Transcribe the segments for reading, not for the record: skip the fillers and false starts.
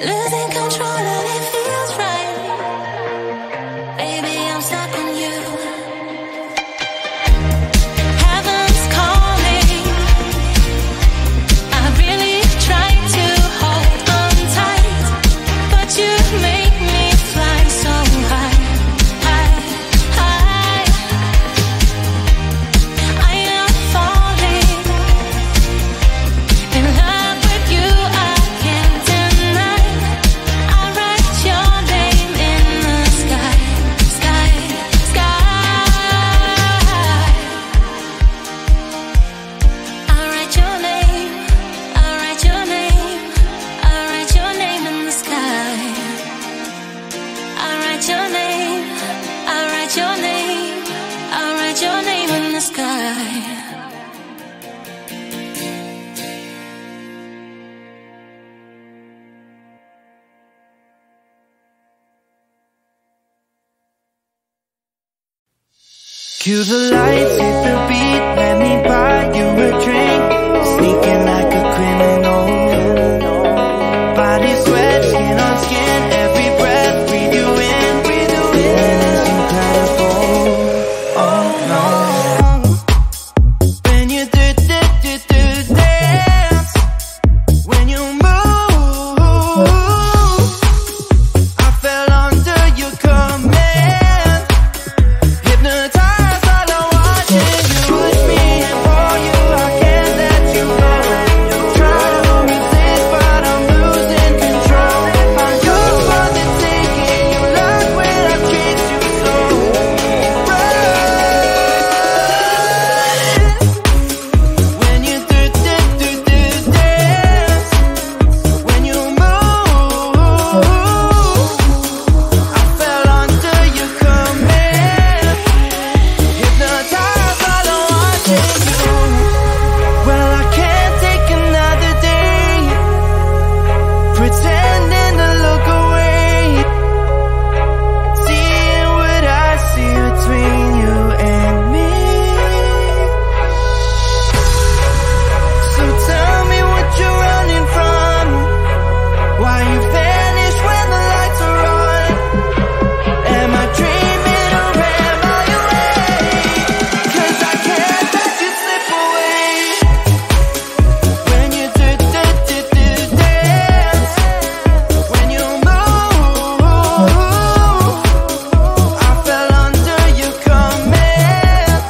losing control and it feels right. Baby, I'm stuck on you. Heaven's calling. I really try to hold on tight, but you make me fly so high, high, high. I am falling in love with you. I can't deny. I write your name in the sky, sky, sky. I write your name. I write your name. I write your name in the sky. I write your name. I write your name. I write your name in the sky. Cue the lights, hit the beat, let me buy you a drink. Sneaking like a criminal. Body sweat, skin on skin, every breath, breathe you in, and it's incredible. Oh no. When you do dance, when you move, I fell under your command. Hypnotized, all I'm watching you. Push me and pull you, I can't let you go. Try to resist, but I'm losing control. I'm yours for the taking, you love when I treat you so right. When you do dance, when you move, I fell under your command. Hypnotized, all I'm watching you. Well, I can't take another day pretending to look away, seeing what I see between you and me. So tell me what you're running from, why you vanish when the lights are on. Am I dreaming or am I awake? 'Cause I can't let you slip away. When you do dance, when you move, I fell under your command.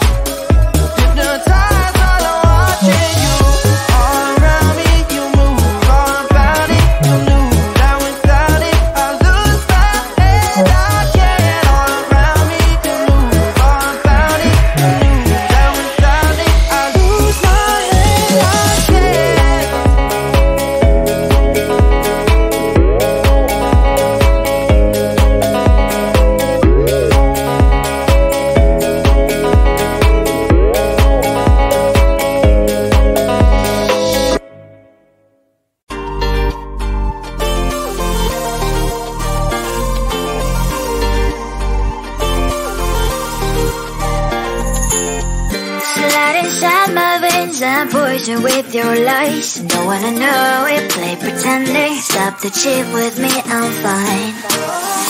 Hypnotized, all I'm watching you. All around me, you move, all about it. You knew that without it, I lose my head. I can't. All around me, you move, all about it. You knew that without it, I lose my head. I can't. Slide inside my veins and poison with your lies. Don't wanna know it, play pretending. Stop the chip with me, I'm fine.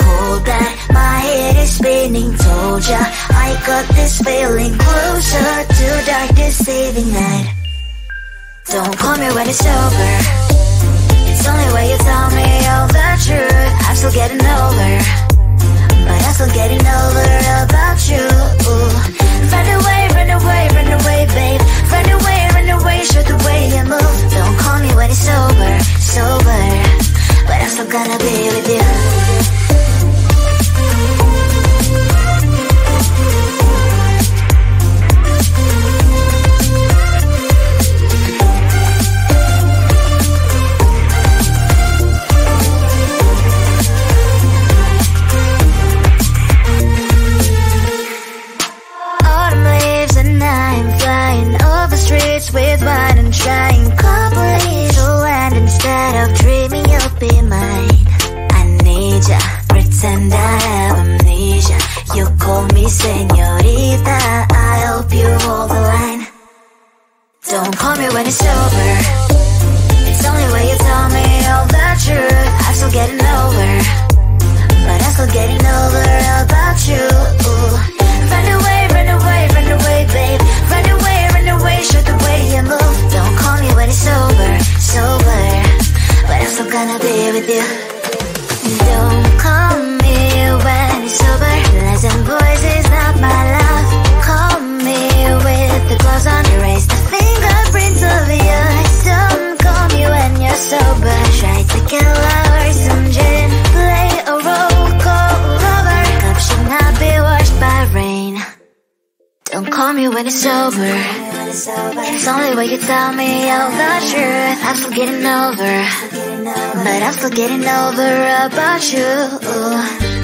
Hold that, my head is spinning. Told ya, I got this feeling. Closer to dark deceiving night. Don't call me when it's over. It's only when you tell me all the truth. I'm still getting over, but I'm still getting over about you. Run away, run away, run away, babe. Run away, show the way you move. Don't call me when it's over, sober, but I'm still gonna be with you. Autumn leaves and I'm flying over streets with wine and trying. Couple little land instead of dreaming you'll be mine. I need ya, pretend I have amnesia. You call me señorita, I hope you hold the line. Don't call me when it's over. It's only when you tell me all the truth. I'm still with you. Don't call me when it's over. Listen, voice is not my love. Call me with the gloves on. Erase the fingerprints of yours. Don't call me when you're sober. Try to get lower, some gin. Play a roll call lover. Cup should not be washed by rain. Don't call me when it's over. It's only when you tell me all the truth. I'm still getting over, but I'm still getting over about you.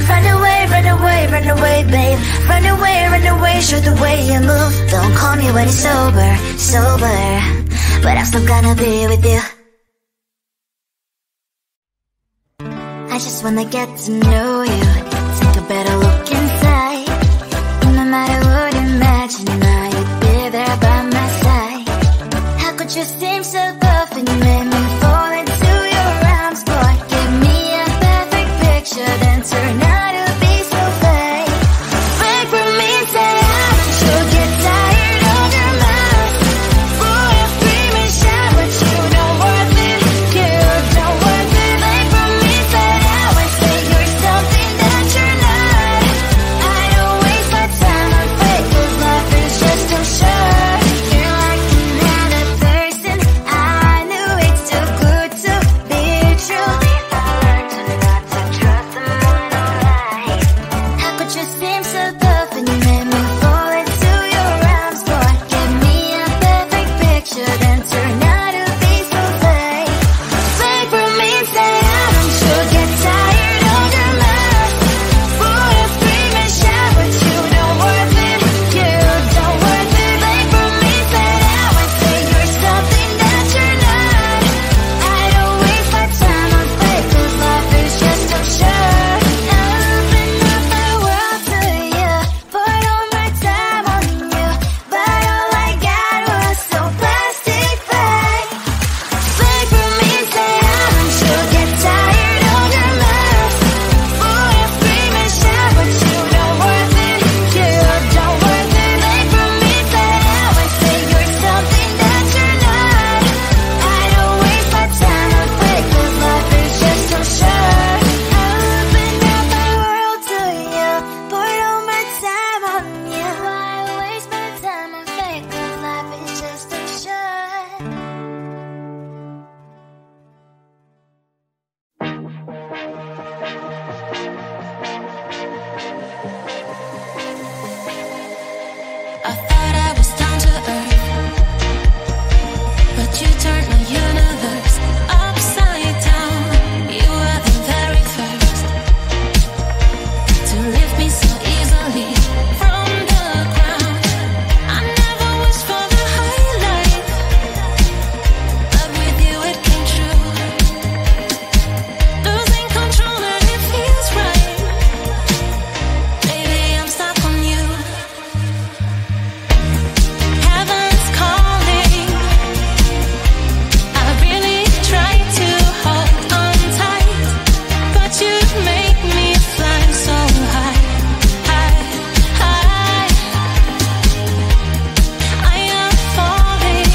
Run away, run away, run away, babe. Run away, show the way you move. Don't call me when it's sober, but I'm still gonna be with you. I just wanna get to know you. Take a better look inside. No matter what, imagine I would be there by my side. How could you seem so tough and you made me fall into your arms, boy? Give me a perfect picture, then turn out to be so fake. Fake for me, say you'll get tired of your mouth. Boy, I scream and shout, but you don't worth it. You don't worth it. Fake for me, say you're something that you're not. I don't waste my time on fake, 'cause life is just too short. You're like another person. I knew it's too good to be true. I learned to not to trust someone who lies. How could you seem so tough and you made me fall into your arms, boy? Give me a perfect picture, then turn out to be so fake. Fake for me, say you'll get tired of your mouth. Boy, I scream and shout, but you don't worth it. You don't worth it. Fake for me, say you're something that you're not. I don't waste my time on fake, 'cause life is just too short. Open up my world to you, poured all my time on you, but all I got was so plastic fake. Fake for me, say you'll get tired of your mouth. Boy, I scream and shout, but you don't worth it. You don't worth it. Fake for me, say you're something that you're not. I don't waste my time on fake, 'cause life is just too short. Open up my world to you, poured all my time on you. Why waste my time on fake, 'cause life is just too short. I thought I was down to earth, but you turned my universe upside down. You were the very first to lift me so easily from the ground. I never wished for the highlight, but with you it came true. Losing control and it feels right. Baby, I'm stuck on you. Heaven's calling. I really try to hold on tight, but you make me fly so high, high, high. I am falling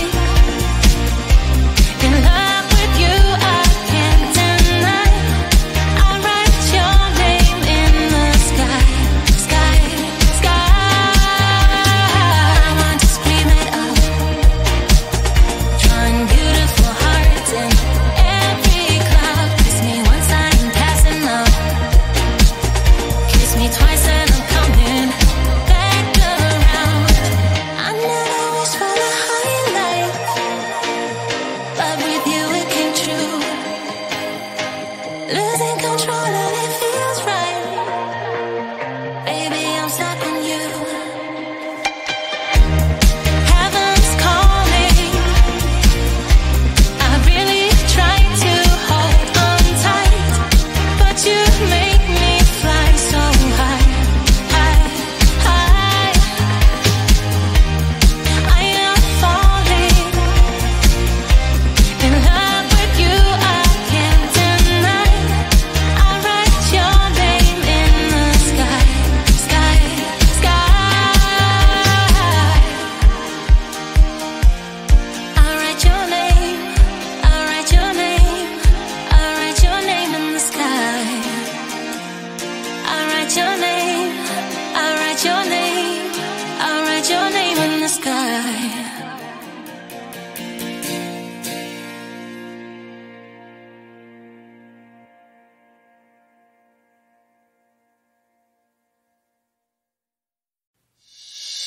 in love with you. I can't deny. I write your name in the sky, sky, sky. I want to scream it out, drawing beautiful hearts in every cloud. Kiss me once, I'm passing out. Kiss me twice and I'm coming back around. I never wished for the highlight, but with you it came true. Losing control and it feels right. Baby, I'm stuck on you. Heaven's calling. I really try to hold on tight, but you make me fly so high, high, high. I am falling in love with you. I can't deny. I write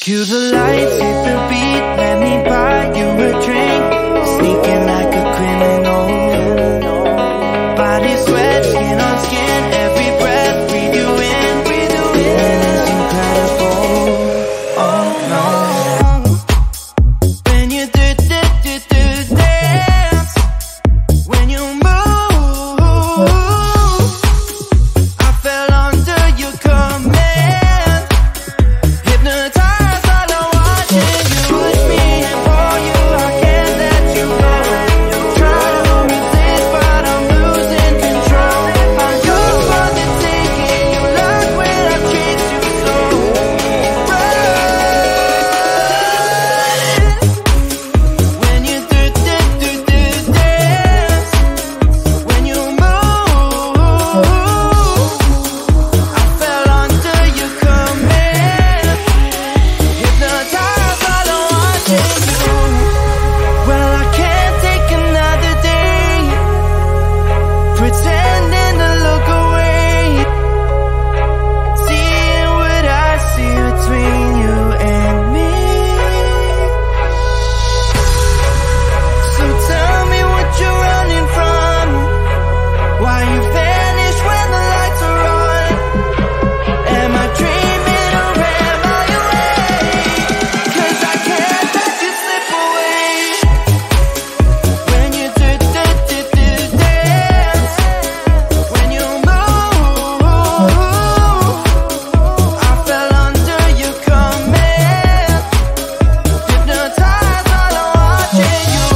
Cue the lights, hit the beat, let me buy you a drink. Sneaking like a criminal. Body sweat, skin on skin, every breath, breathe you in, breathe you in. And it's incredible, oh no. When you do dance, when you move, I fell under your command. Hypnotized, all I'm watching you. Push me and pull you, I can't let you go. Try to resist, but I'm losing control. I'm yours for the taking, you love when I treat you so right. When you do dance, when you move, I fell under your command. Hypnotized, all I'm watching you. Well, I can't take another day pretending to look away, seeing what I see between you and me. So tell me what you're running from, why you vanish when the lights are on. Am I dreaming or am I awake? 'Cause I can't let you slip away. When you do dance, when you move, I fell under your command. Hypnotized, all I'm watching you.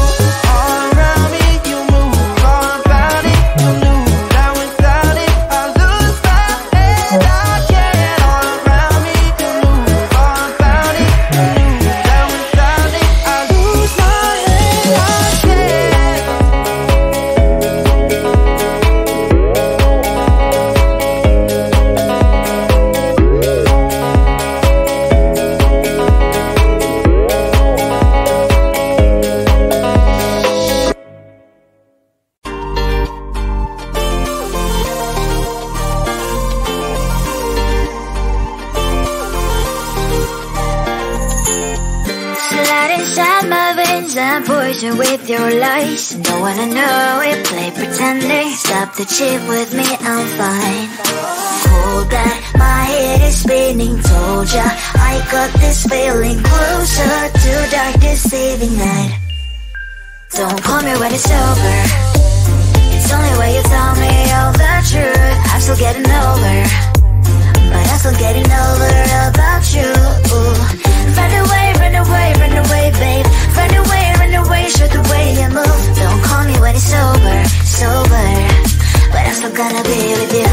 All around me, you move, all about it. You knew that without it, I lose my head. I can't. All around me, you move, all about it. You knew that without it, I lose my head. I can't. Slide inside my veins and poison with your lies. Don't wanna know it, play pretending. Stop the chip with me, I'm fine. Hold that, my head is spinning. Told ya, I got this feeling closer to dark deceiving night. Don't call me when it's over. It's only when you tell me all the truth. I'm still getting over, but I'm still getting over about you. Run away, run away, run away, babe. Run away, show the way you move. Don't call me when it's over, sober, but I'm still gonna be with you.